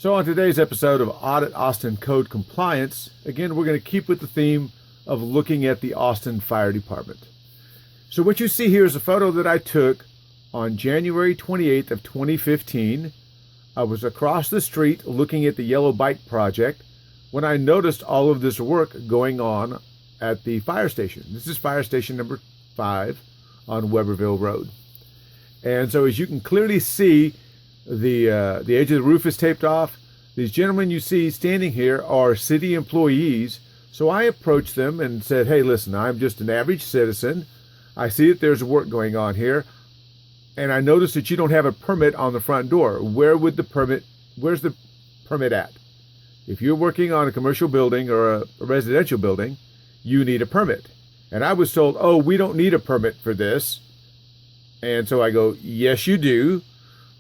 So on today's episode of Audit Austin Code Compliance, again, we're going to keep with the theme of looking at the Austin Fire Department. So what you see here is a photo that I took on January 28th of 2015. I was across the street looking at the Yellow Bike project when I noticed all of this work going on at the fire station. This is fire station number 5 on Weberville Road. And so as you can clearly see, the edge of the roof is taped off. These gentlemen you see standing here are city employees. So I approached them and said, hey, listen, I'm just an average citizen. I see that there's work going on here. And I noticed that you don't have a permit on the front door. Where's the permit at? If you're working on a commercial building or a residential building, you need a permit. And I was told, oh, we don't need a permit for this. And so I go, yes, you do.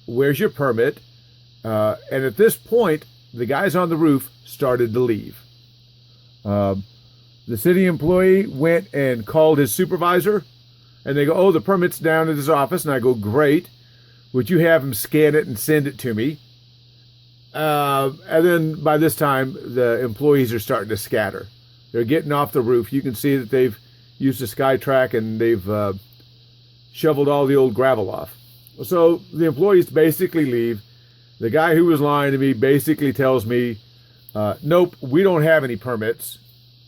Where's your permit? And at this point, the guys on the roof started to leave. The city employee went and called his supervisor, and they go, oh, the permit's down at his office. And I go, great. Would you have him scan it and send it to me? And then by this time, the employees are starting to scatter. They're getting off the roof. You can see that they've used a sky track and they've shoveled all the old gravel off. So the employees basically leave. The guy who was lying to me basically tells me, nope, we don't have any permits.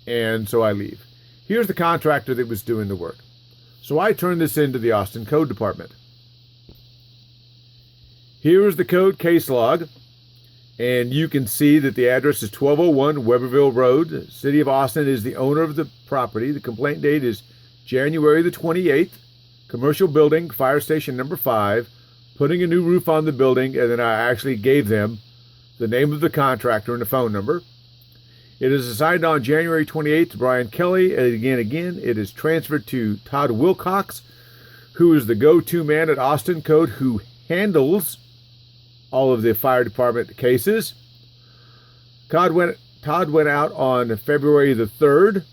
And so I leave. Here's the contractor that was doing the work. So I turn this into the Austin Code Department. Here is the code case log. And you can see that the address is 1201 Weberville Road. The City of Austin is the owner of the property. The complaint date is January the 28th. Commercial building, fire station number 5, putting a new roof on the building, and then I actually gave them the name of the contractor and the phone number. It is assigned on January 28th to Brian Kelly, and again, it is transferred to Todd Wilcox, who is the go-to man at Austin Code who handles all of the fire department cases. Todd went out on February the 3rd,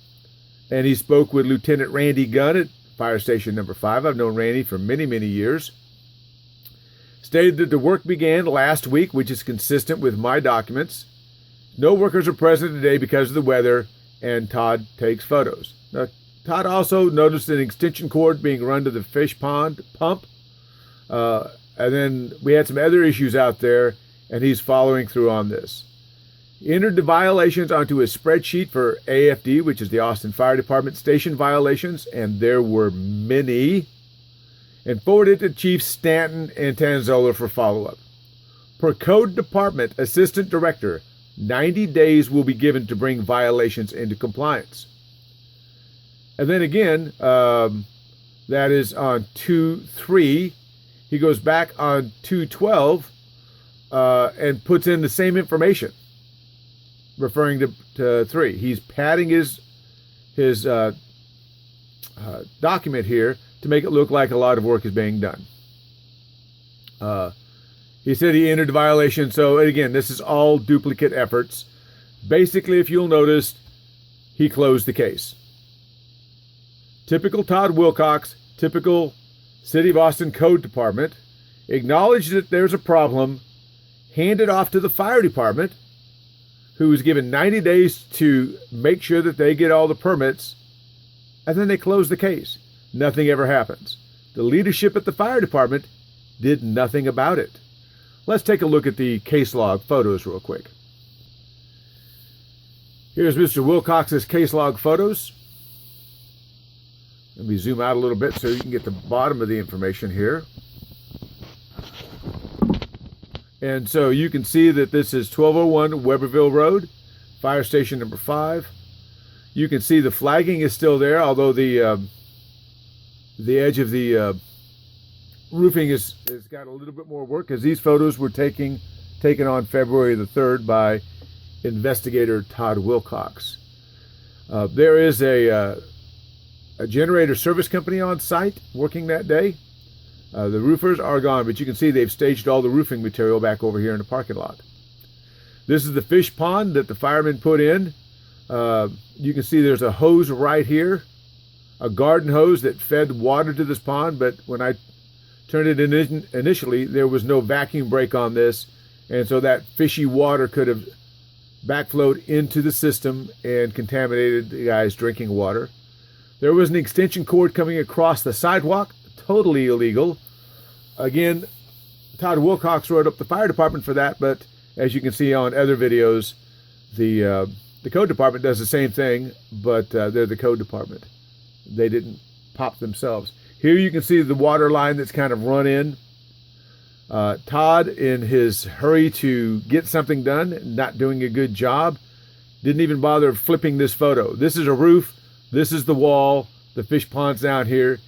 and he spoke with Lieutenant Randy Gunn at fire station number 5. I've known Randy for many, many years. Stated that the work began last week, which is consistent with my documents. No workers are present today because of the weather, and Todd takes photos. Now, Todd also noticed an extension cord being run to the fish pond pump. And then we had some other issues out there, and he's following through on this. He entered the violations onto a spreadsheet for AFD, which is the Austin Fire Department station violations, and there were many, and forwarded to Chief Stanton and Tanzola for follow-up. Per Code Department Assistant Director, 90 days will be given to bring violations into compliance. And then again, that is on 2/3. He goes back on 2/12 and puts in the same information, referring to 3. He's padding his document here to make it look like a lot of work is being done. He said he entered the violation. So again, this is all duplicate efforts. Basically, if you'll notice, he closed the case. Typical Todd Wilcox, typical City of Austin Code Department, acknowledged that there's a problem, handed off to the fire department, who was given 90 days to make sure that they get all the permits, and then they close the case. Nothing ever happens. The leadership at the fire department did nothing about it. Let's take a look at the case log photos real quick. Here's Mr. Wilcox's case log photos. Let me zoom out a little bit so you can get the bottom of the information here. And so you can see that this is 1201 Weberville Road, fire station number 5. You can see the flagging is still there, although the edge of the roofing has got a little bit more work, as these photos were taken on February the 3rd by investigator Todd Wilcox. There is a generator service company on site working that day. The roofers are gone, but you can see they've staged all the roofing material back over here in the parking lot. This is the fish pond that the firemen put in. You can see there's a hose right here, a garden hose that fed water to this pond, but when I turned it in initially, there was no vacuum brake on this, And so that fishy water could have backflowed into the system and contaminated the guy's drinking water. There was an extension cord coming across the sidewalk, totally illegal. Again, Todd Wilcox wrote up the fire department for that, but as you can see on other videos, the code department does the same thing, but they're the code department. They didn't pop themselves. Here you can see the water line that's kind of run in. Todd, in his hurry to get something done, not doing a good job, didn't even bother flipping this photo. This is a roof. This is the wall. The fish pond's down here.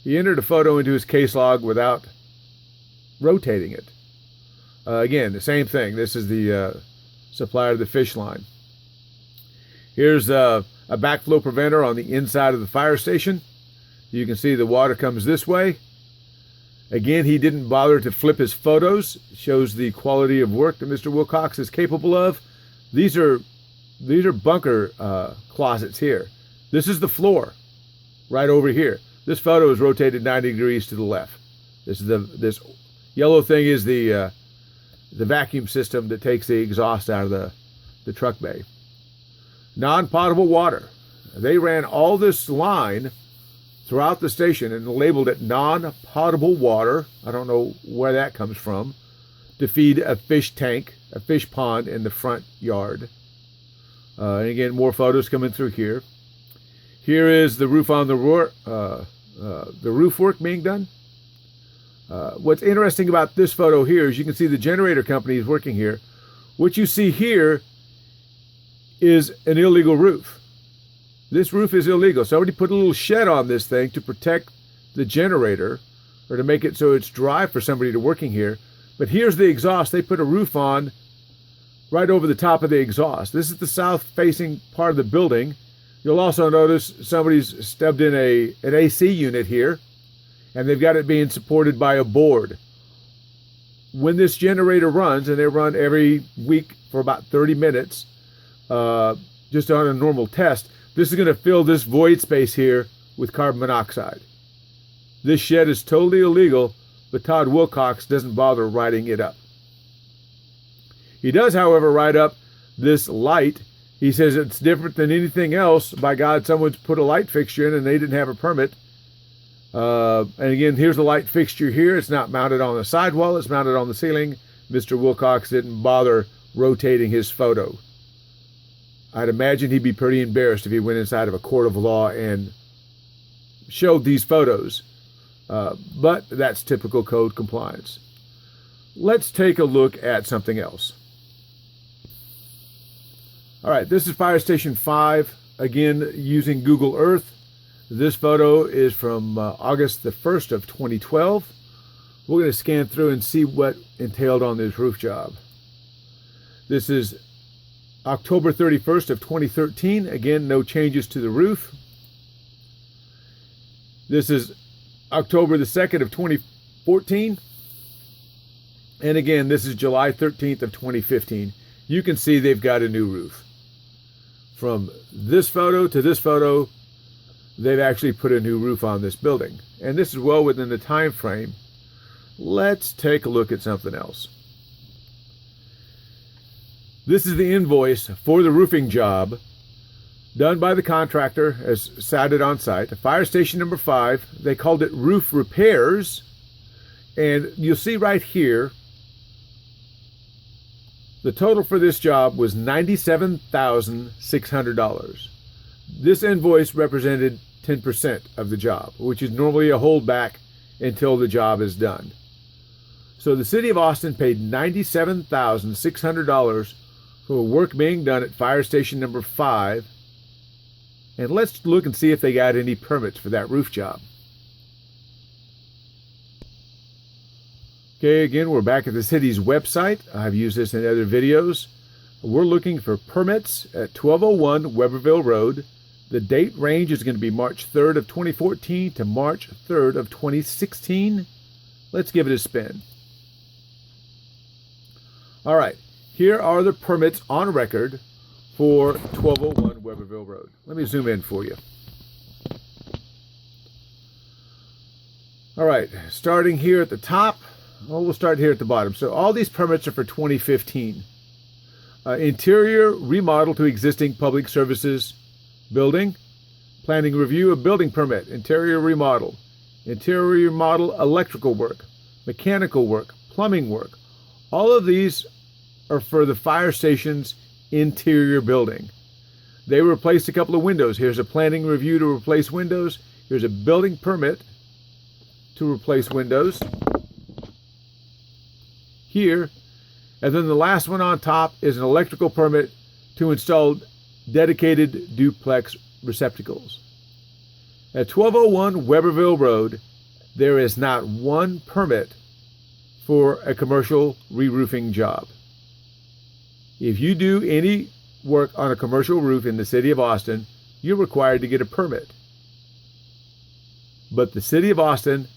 He entered a photo into his case log without rotating it. Again, the same thing. This is the supplier of the fish line. Here's a backflow preventer on the inside of the fire station. You can see the water comes this way. Again, he didn't bother to flip his photos. It shows the quality of work that Mr. Wilcox is capable of. These are bunker closets here. This is the floor right over here. This photo is rotated 90 degrees to the left. This yellow thing is the vacuum system that takes the exhaust out of the truck bay. Non-potable water. They ran all this line throughout the station and labeled it non-potable water. I don't know where that comes from. To feed a fish tank, a fish pond in the front yard. And again, more photos coming through here. Here is the roof on the roof work being done. What's interesting about this photo here is you can see the generator company is working here. What you see here is an illegal roof. This roof is illegal. Somebody put a little shed on this thing to protect the generator or to make it so it's dry for somebody to working here. But here's the exhaust. They put a roof on right over the top of the exhaust. This is the south-facing part of the building. You'll also notice somebody's stubbed in an AC unit here, and they've got it being supported by a board. When this generator runs, and they run every week for about 30 minutes, just on a normal test, this is going to fill this void space here with carbon monoxide. This shed is totally illegal, but Todd Wilcox doesn't bother writing it up. He does, however, write up this light. He says it's different than anything else. By God, someone's put a light fixture in and they didn't have a permit. And again, here's the light fixture here. It's not mounted on the sidewall. It's mounted on the ceiling. Mr. Wilcox didn't bother rotating his photo. I'd imagine he'd be pretty embarrassed if he went inside of a court of law and showed these photos. But that's typical code compliance. Let's take a look at something else. All right, this is Fire Station 5, again, using Google Earth. This photo is from August the 1st of 2012. We're going to scan through and see what entailed on this roof job. This is October 31st of 2013. Again, no changes to the roof. This is October the 2nd of 2014. And again, this is July 13th of 2015. You can see they've got a new roof. From this photo to this photo, they've actually put a new roof on this building. And this is well within the time frame. Let's take a look at something else. This is the invoice for the roofing job done by the contractor as cited on site. Fire Station number 5. They called it roof repairs. And you'll see right here, the total for this job was $97,600. This invoice represented 10% of the job, which is normally a holdback until the job is done. So the city of Austin paid $97,600 for work being done at Fire Station number 5. And let's look and see if they got any permits for that roof job. Okay, again, we're back at the city's website. I've used this in other videos. We're looking for permits at 1201 Weberville Road. The date range is going to be March 3rd of 2014 to March 3rd of 2016. Let's give it a spin. All right, here are the permits on record for 1201 Weberville Road. Let me zoom in for you. All right, starting here at the top, we'll start here at the bottom. So all these permits are for 2015. Interior remodel to existing public services building. Planning review of building permit. Interior remodel. Interior remodel electrical work. Mechanical work. Plumbing work. All of these are for the fire station's interior building. They replaced a couple of windows. Here's a planning review to replace windows. Here's a building permit to replace windows. Here, and then the last one on top is an electrical permit to install dedicated duplex receptacles. At 1201 Weberville Road, there is not one permit for a commercial re-roofing job. If you do any work on a commercial roof in the city of Austin, you're required to get a permit. But the city of Austin,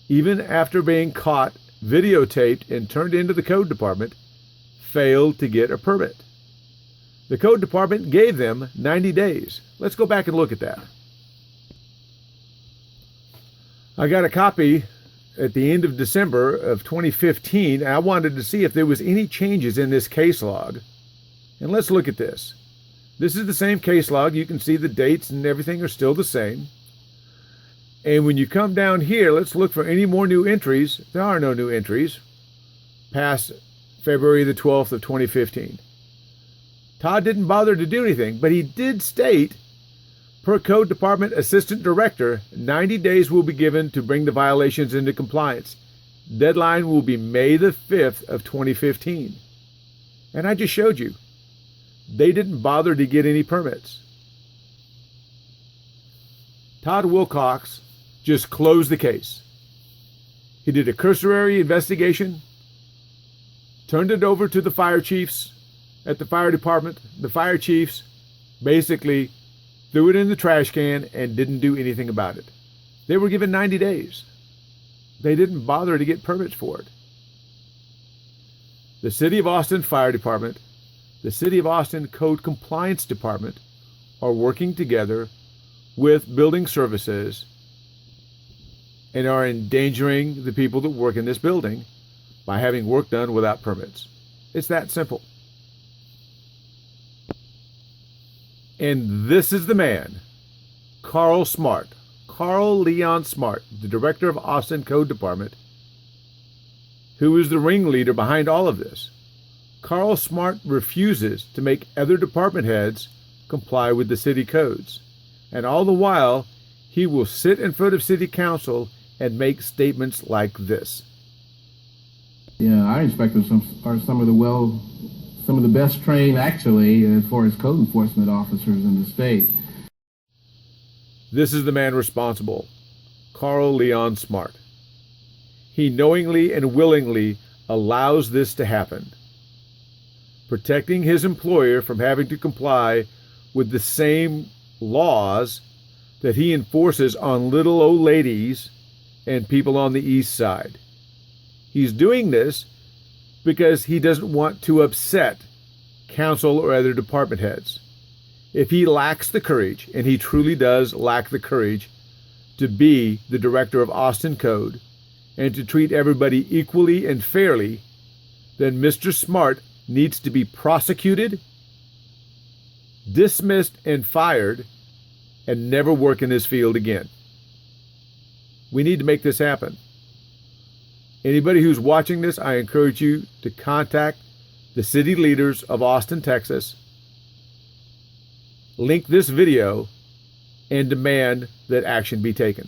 even after being caught, videotaped, and turned into the code department, failed to get a permit. The code department gave them 90 days. Let's go back and look at that. I got a copy at the end of December of 2015, and I wanted to see if there was any changes in this case log. And let's look at this. This is the same case log. You can see the dates and everything are still the same. And when you come down here, let's look for any more new entries. There are no new entries past February the 12th of 2015. Todd didn't bother to do anything, but he did state, per Code Department Assistant Director, 90 days will be given to bring the violations into compliance. Deadline will be May the 5th of 2015. And I just showed you, they didn't bother to get any permits. Todd Wilcox just closed the case. He did a cursory investigation, turned it over to the fire chiefs at the fire department. The fire chiefs basically threw it in the trash can and didn't do anything about it. They were given 90 days. They didn't bother to get permits for it. The City of Austin Fire Department, the City of Austin Code Compliance Department are working together with building services and are endangering the people that work in this building by having work done without permits. It's that simple. And this is the man, Carl Smart, Carl Leon Smart, the director of Austin Code Department, who is the ringleader behind all of this. Carl Smart refuses to make other department heads comply with the city codes. And all the while, he will sit in front of city council and make statements like this. Yeah, our inspectors are some of the best trained, actually, as far as code enforcement officers in the state. This is the man responsible, Carl Leon Smart. He knowingly and willingly allows this to happen, protecting his employer from having to comply with the same laws that he enforces on little old ladies and people on the east side. He's doing this because he doesn't want to upset council or other department heads. If he lacks the courage, and he truly does lack the courage, to be the director of Austin Code and to treat everybody equally and fairly, then Mr. Smart needs to be prosecuted, dismissed, and fired, and never work in this field again. We need to make this happen. Anybody who's watching this, I encourage you to contact the city leaders of Austin, Texas, link this video, and demand that action be taken.